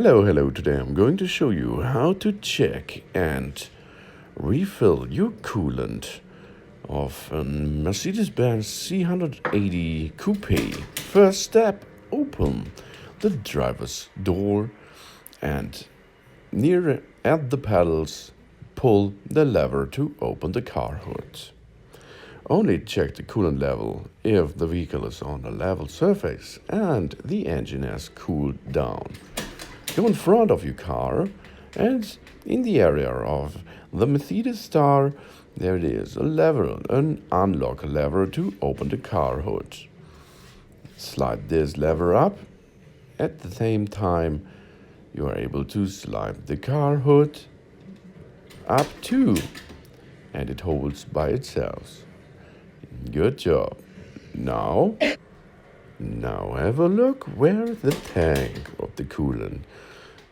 Hello, today I'm going to show you how to check and refill your coolant of a Mercedes-Benz C180 Coupe. First step, open the driver's door and near at the pedals, pull the lever to open the car hood. Only check the coolant level if the vehicle is on a level surface and the engine has cooled down. Go in front of your car and in the area of the Mercedes star, there it is, a lever, an unlock lever to open the car hood. Slide this lever up. At the same time, you are able to slide the car hood up too, and it holds by itself. Good job. Now have a look where the tank of the coolant.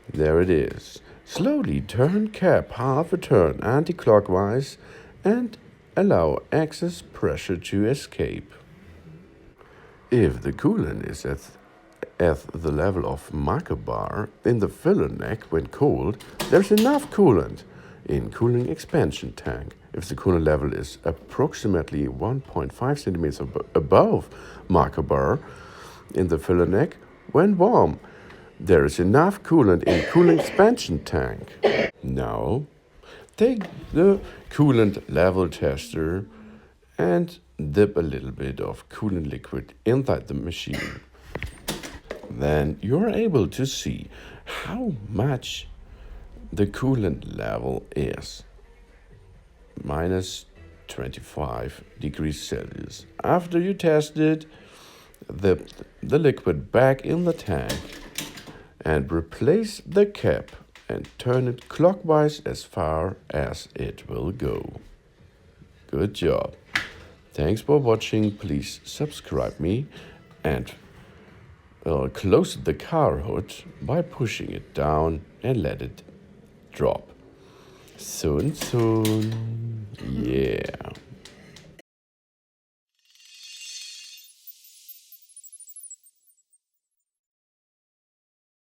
There it is. Slowly turn cap half a turn anti-clockwise and allow excess pressure to escape. If the coolant is at the level of marque bar in the filler neck when cold, there's enough coolant in cooling expansion tank. If the coolant level is approximately 1.5 centimeters above marque bar in the filler neck, when warm, there is enough coolant in cooling expansion tank. Now, take the coolant level tester and dip a little bit of coolant liquid inside the machine. Then you're able to see how much the coolant level is. Minus 25 degrees Celsius. After you test it, the liquid back in the tank and replace the cap and turn it clockwise as far as it will go. Good job. Thanks for watching. Please subscribe me and close the car hood by pushing it down and let it drop. Soon.